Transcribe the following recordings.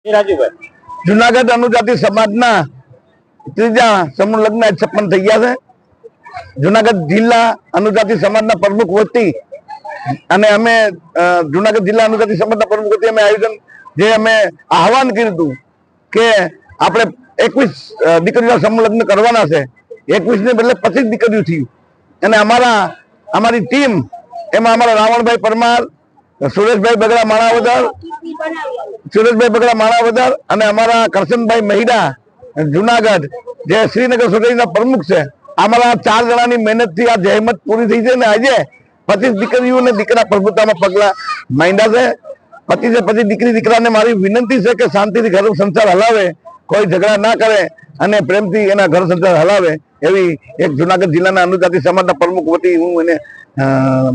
રાજુભાઈ, જુનાગઢ અનુજાતિ સમાજના ત્રીજા સમૂહ લગ્ન સંપન્ન થઈ ગયા છે. જુનાગઢ જિલ્લા અનુજાતિ સમાજના પ્રમુખ વતી અને અમે જુનાગઢ જિલ્લા અનુજાતિ સમાજના પ્રમુખ વતી અમે આયોજન જે અમે આહવાન કર્યું હતું કે આપણે 21 દીકરીના સમૂહ લગ્ન કરવાના છે. 21 ને બદલે 25 દીકરીઓ થયું અને અમારી ટીમ એમાં અમારા રાવણભાઈ પરમાર, સુરેશભાઈ બગડા માણાવદર અને અમારા કરશનભાઈ મહિડા જુનાગઢ જે શ્રીનગર સોસાયટીના પ્રમુખ છે. અમારા 4 જણાની મહેનતથી આ જહેમત પૂરી થઈ છે ને આજે 25 દીકરીઓને દીકરા પ્રભુતામાં પગલા માંડ્યા છે. 25 દીકરી દીકરાને મારી વિનંતી છે કે શાંતિથી ઘર સંસાર હલાવે, કોઈ ઝઘડા ના કરે અને પ્રેમથી એના ઘર સંસાર હલાવે એવી એક જુનાગઢ જિલ્લાના અનુજાતિ સમાજના પ્રમુખ વતી હું એને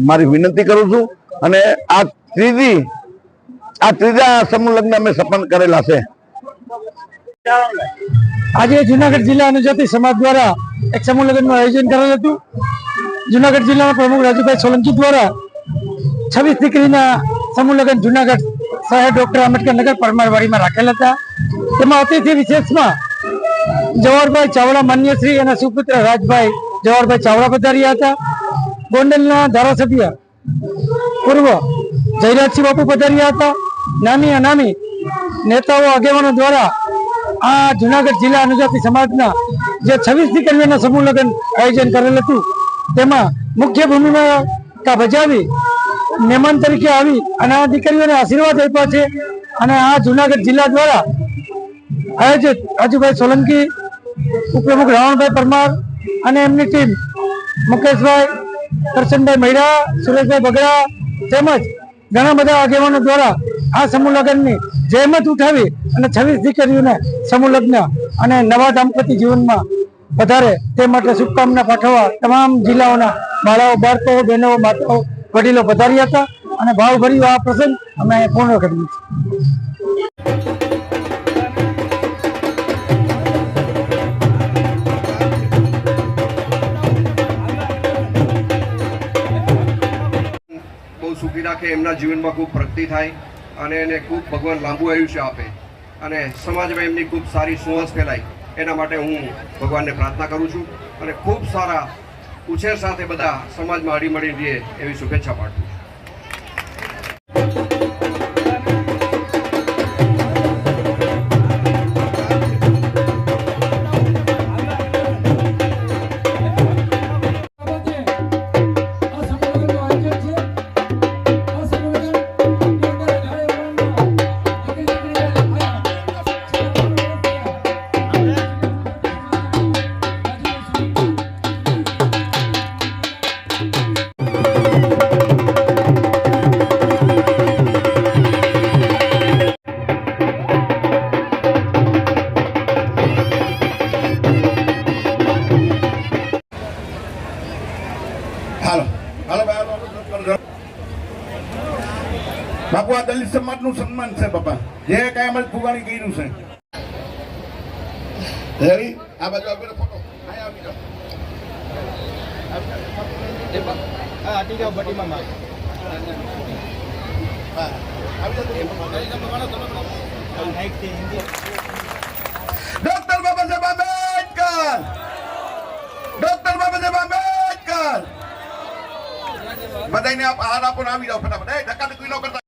મારી વિનંતી કરું છું. અને આ ત્રીજા સમૂહ લગ્ન અમે સંપન્ન કરેલા છે. આજે જુનાગઢ જિલ્લા અનુજાતિ સમાજ દ્વારા એક સમૂહ લગ્નનું આયોજન કરેલ હતું. જુનાગઢ જિલ્લાના પ્રમુખ રાજુભાઈ સોલંકી દ્વારા 26 દીકરીના સમૂહ લગ્ન જુનાગઢ શહેર ડોક્ટર આંબેડકર નગર પરમારવાડીમાં રાખેલ હતા. તેમાં અતિથિ વિશેષમાં જવાહરભાઈ ચાવડા માન્યશ્રી અને સુપુત્ર રાજભાઈ જવાહરભાઈ ચાવડા પધાર્યા હતા. ગોંડલના ધારાસભ્ય પૂર્વ જયરાજસિંહ બાપુ પધાર્યા હતા. નામી અનામી નેતાઓ આગેવાનો દ્વારા આ જુનાગઢ જિલ્લા અનુજાતિ સમાજના જે 26 દીકરીઓના સમૂહ લગ્ન આયોજન કરેલ હતું તેમાં મુખ્ય ભૂમિકા ભજાવી મહેમાન તરીકે આવી અને આ દીકરીઓને આશીર્વાદ આપ્યા છે. અને આ જુનાગઢ જિલ્લા દ્વારા આયોજિત રાજુભાઈ સોલંકી, ઉપપ્રમુખ રાવણભાઈ પરમાર અને એમની ટીમ મુકેશભાઈ, કરશનભાઈ મહિડા, સુરેશભાઈ બગડા તેમજ ઘણા બધા આગેવાનો દ્વારા આ સમૂહ લગ્નની જહેમત ઉઠાવી અને 26 દીકરીઓને સમૂહ લગ્ન અને નવા દાંપત્ય જીવનમાં વધારે તે માટે શુભકામના પાઠવવા તમામ જિલ્લાઓના બાળકો, બહેનો, માતાઓ, વડીલો પધાર્યા હતા અને ભાવભર્યો આ પ્રસંગ અમે પૂર્ણ કર્યું છે. સુખી રાખે, એમના જીવનમાં ખૂબ પ્રગતિ થાય અને એને ખૂબ ભગવાન લાંબુ આયુષ્ય આપે અને સમાજમાં એમની ખૂબ સારી સુવાસ ફેલાય એના માટે હું ભગવાનને પ્રાર્થના કરું છું અને ખૂબ સારા ઉછેર સાથે બધા સમાજમાં હળીમળી રહે એવી શુભેચ્છા પાઠવું છું. બાપુ આ દલિત સમાજ નું સન્માન છે. બાપા જે કઈ અમારે ફુગાણી કર્યું છે આ બાજુ photo doctor Baba Saheb Ambedkar, doctor Baba Saheb Ambedkar બધાને આપ હાર આપો, આવી જાઓ ફટાફટ. ધક્કા ધક્કી ન કરતા.